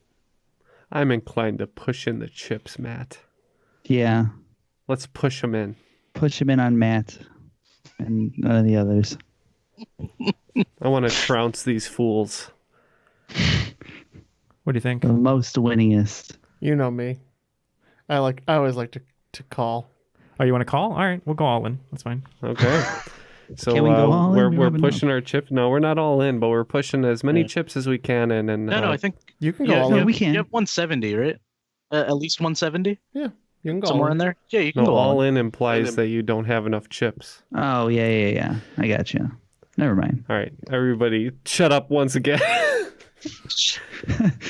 I'm inclined to push in the chips, Matt. Yeah. Let's push them in. Push him in on Matt and none of the others. I want to trounce these fools. What do you think? The most winningest. You know me. I always like to call. Oh, you want to call? All right, we'll go all in. That's fine. Okay. So Can we go all in? We we're don't have pushing our chip. No, we're not all in, but we're pushing as many chips as we can in. And No, I think You can go yeah, all you in. have, we can. You have 170, right? At least 170? You can go Somewhere all in there? Yeah, you can no, go all in implies that you don't have enough chips. Oh, yeah. I got you. Never mind. All right, everybody, shut up once again.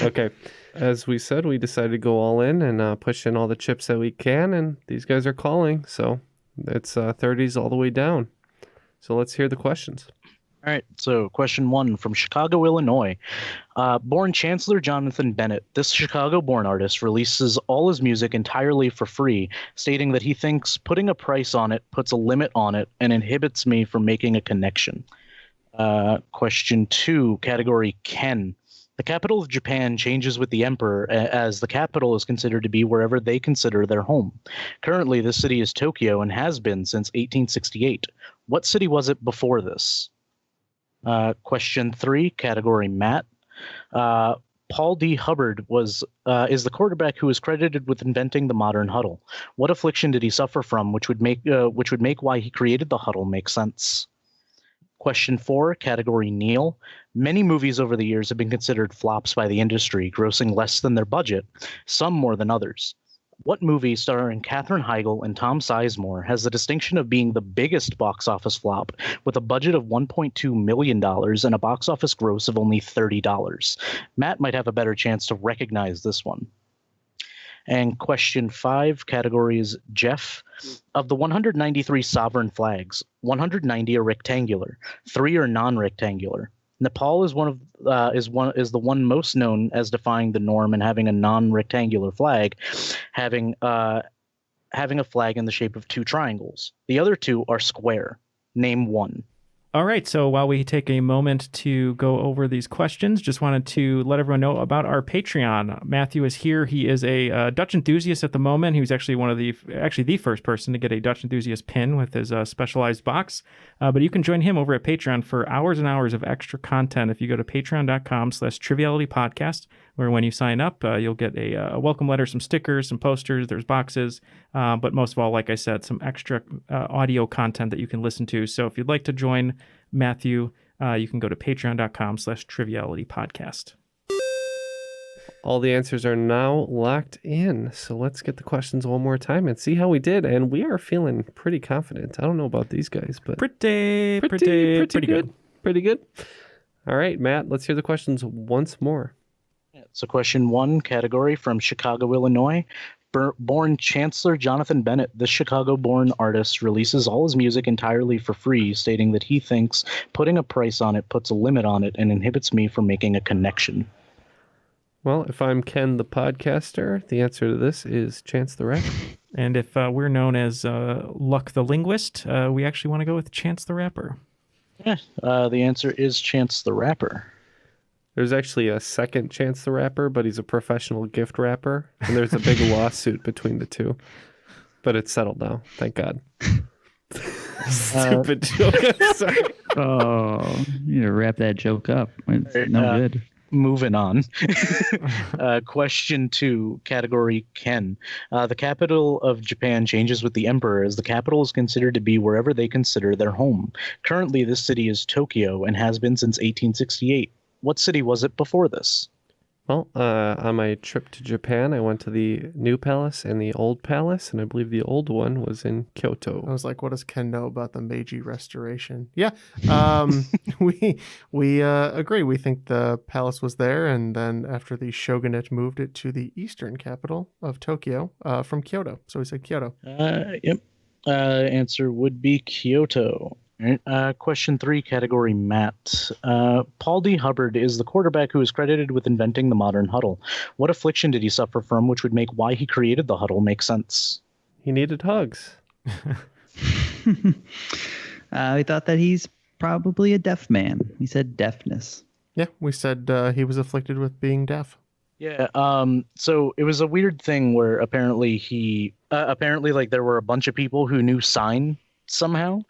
Okay. As we said, we decided to go all in and push in all the chips that we can, and these guys are calling, so it's 30s all the way down. So let's hear the questions. All right, so question 1 from Chicago, Illinois. Born Chancellor Jonathan Bennett, this Chicago-born artist releases all his music entirely for free, stating that he thinks putting a price on it puts a limit on it and inhibits me from making a connection. Question 2, category Ken. The capital of Japan changes with the emperor, as the capital is considered to be wherever they consider their home. Currently, this city is Tokyo and has been since 1868. What city was it before this? Question 3, category Matt. Paul D. Hubbard is the quarterback who is credited with inventing the modern huddle. What affliction did he suffer from, which would make why he created the huddle make sense? Question 4, category Neal. Many movies over the years have been considered flops by the industry, grossing less than their budget, some more than others. What movie starring Katherine Heigl and Tom Sizemore has the distinction of being the biggest box office flop with a budget of $1.2 million and a box office gross of only $30? Matt might have a better chance to recognize this one. And question 5, categories Jeff. Of the 193 sovereign flags, 190 are rectangular, 3 are non-rectangular. Nepal is the one most known as defying the norm and having a non-rectangular flag, having a flag in the shape of 2 triangles. The other 2 are square. Name one. All right, so while we take a moment to go over these questions, just wanted to let everyone know about our Patreon. Matthew is here. He is a Dutch enthusiast at the moment. He was actually the first person to get a Dutch enthusiast pin with his specialized box. But you can join him over at Patreon for hours and hours of extra content if you go to patreon.com/trivialitypodcast, where when you sign up, you'll get a welcome letter, some stickers, some posters, there's boxes, but most of all, like I said, some extra audio content that you can listen to. So if you'd like to join Matthew, you can go to patreon.com/trivialitypodcast. All the answers are now locked in. So let's get the questions one more time and see how we did. And we are feeling pretty confident. I don't know about these guys, but Pretty good. Pretty good. All right, Matt, let's hear the questions once more. So question 1, category from Chicago, Illinois. Born Chancellor Jonathan Bennett, this Chicago-born artist releases all his music entirely for free, stating that he thinks putting a price on it puts a limit on it and inhibits me from making a connection. Well, if I'm Ken the podcaster, the answer to this is Chance the Rapper. And if we're known as Luck the Linguist, we actually want to go with Chance the Rapper. Yeah, the answer is Chance the Rapper. There's actually a second Chance the Rapper, but he's a professional gift wrapper, and there's a big lawsuit between the two. But it's settled now, thank God. Stupid joke. I'm sorry. Oh, you need to wrap that joke up. It's no good. Moving on. Question 2, category Ken. The capital of Japan changes with the emperor, as the capital is considered to be wherever they consider their home. Currently, this city is Tokyo and has been since 1868. What city was it before this? Well, on my trip to Japan, I went to the new palace and the old palace, and I believe the old one was in Kyoto. I was like, what does Ken know about the Meiji Restoration? Yeah, we agree. We think the palace was there, and then after the shogunate moved it to the eastern capital of Tokyo from Kyoto. So we said Kyoto. Yep. Answer would be Kyoto. Question 3, category Matt. Paul D. Hubbard is the quarterback who is credited with inventing the modern huddle. What affliction did he suffer from, which would make why he created the huddle make sense? He needed hugs. We thought that he's probably a deaf man. He said deafness. Yeah, we said he was afflicted with being deaf. Yeah. So it was a weird thing where apparently like there were a bunch of people who knew sign somehow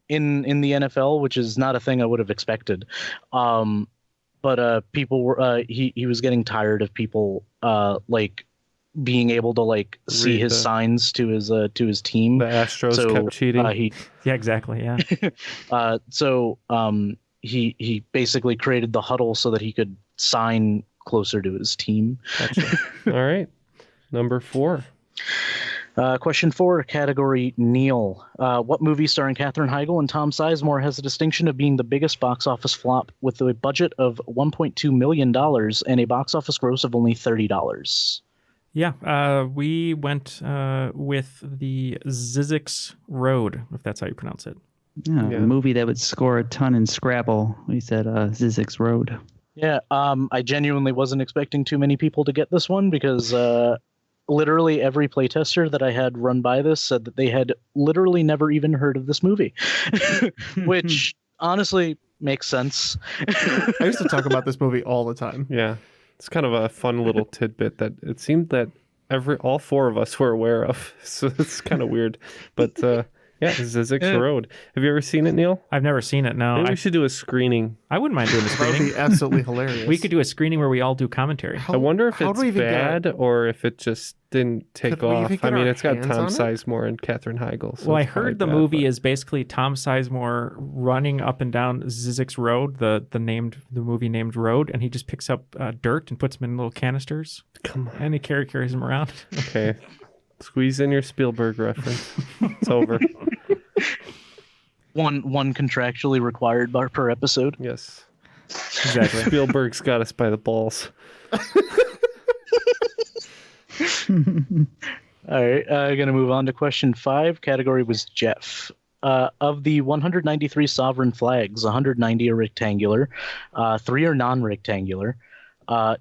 in the NFL, which is not a thing I would have expected. But people were he was getting tired of people like being able to like see his signs to his team. The Astros kept cheating. Yeah, exactly. Yeah. So he basically created the huddle so that he could sign closer to his team. Gotcha. All right. Number 4. Question 4, category Neal. What movie starring Katherine Heigl and Tom Sizemore has the distinction of being the biggest box office flop with a budget of $1.2 million and a box office gross of only $30? Yeah, we went with the Zizix Road, if that's how you pronounce it. Yeah, a movie that would score a ton in Scrabble. We said Zizix Road. Yeah, I genuinely wasn't expecting too many people to get this one because literally every playtester that I had run by this said that they had literally never even heard of this movie, which honestly makes sense. I used to talk about this movie all the time. Yeah. It's kind of a fun little tidbit that it seemed that all 4 of us were aware of. So it's kind of weird. But yeah, Zizix Road. Have you ever seen it, Neal? I've never seen it, no. Maybe we should do a screening. I wouldn't mind doing a That screening. would be absolutely hilarious. We could do a screening where we all do commentary. I wonder if how do we it's even bad or if it just didn't take Could we off. even get I mean, our it's got hands Tom on it? Sizemore and Katherine Heigl. So Well, I it's probably heard the bad, movie but- is basically Tom Sizemore running up and down Zizix Road, the movie named Road, and he just picks up dirt and puts them in little canisters. Come on. And he carries them around. Okay. Squeeze in your Spielberg reference. It's over. One contractually required per episode. Yes. Exactly. Spielberg's got us by the balls. All right, going to move on to question 5. Category was Jeff. Of the 193 sovereign flags, 190 are rectangular, 3 are non-rectangular.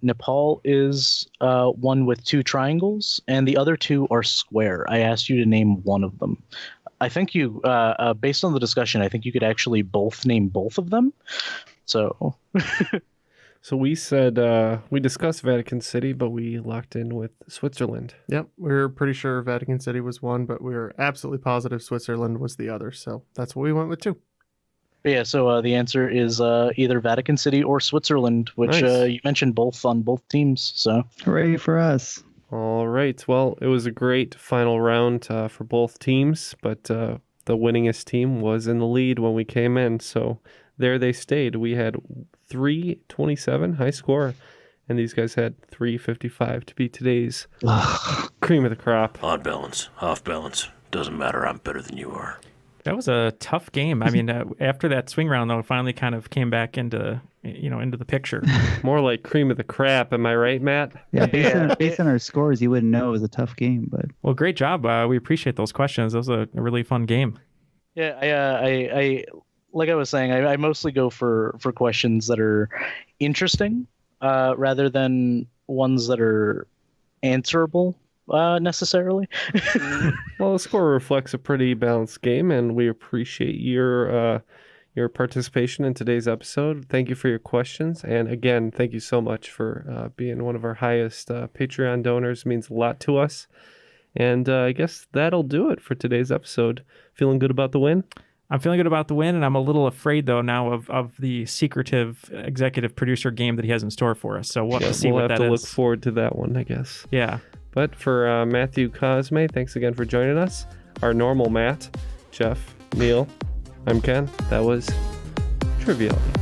Nepal is one with 2 triangles, and the other 2 are square. I asked you to name one of them. I think you, based on the discussion, I think you could actually name both of them. So... So we said, we discussed Vatican City, but we locked in with Switzerland. Yep, we were pretty sure Vatican City was one, but we were absolutely positive Switzerland was the other. So that's what we went with too. Yeah, so the answer is either Vatican City or Switzerland, which Nice. you mentioned both on both teams. So Hooray for us. All right. Well, it was a great final round for both teams, but the winningest team was in the lead when we came in. So there they stayed. We had 327, high score, and these guys had 355 to be today's cream of the crop. On balance, off balance, doesn't matter. I'm better than you are. That was a tough game. I mean, after that swing round, though, it finally kind of came back into the picture. More like cream of the crap. Am I right, Matt? Yeah, based on our scores, you wouldn't know it was a tough game, but Well, great job. We appreciate those questions. That was a really fun game. yeah, I like I was saying, I mostly go for questions that are interesting rather than ones that are answerable necessarily. Well, the score reflects a pretty balanced game, and we appreciate your participation in today's episode. Thank you for your questions, and again, thank you so much for being one of our highest Patreon donors. It means a lot to us. And I guess that'll do it for today's episode. Feeling good about the win? I'm feeling good about the win, and I'm a little afraid, though, now of the secretive executive producer game that he has in store for us. So we'll have to see we'll what have that to is. look forward to that one, I guess. Yeah. But for Matthew Cosme, thanks again for joining us. Our normal Matt, Jeff, Neal, I'm Ken. That was Triviality.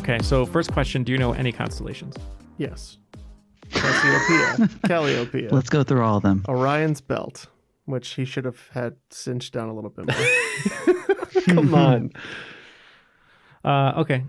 Okay, so first question, do you know any constellations? Yes. Cassiopeia. Calliopeia. Let's go through all of them. Orion's belt, which he should have had cinched down a little bit more. Come on. Okay.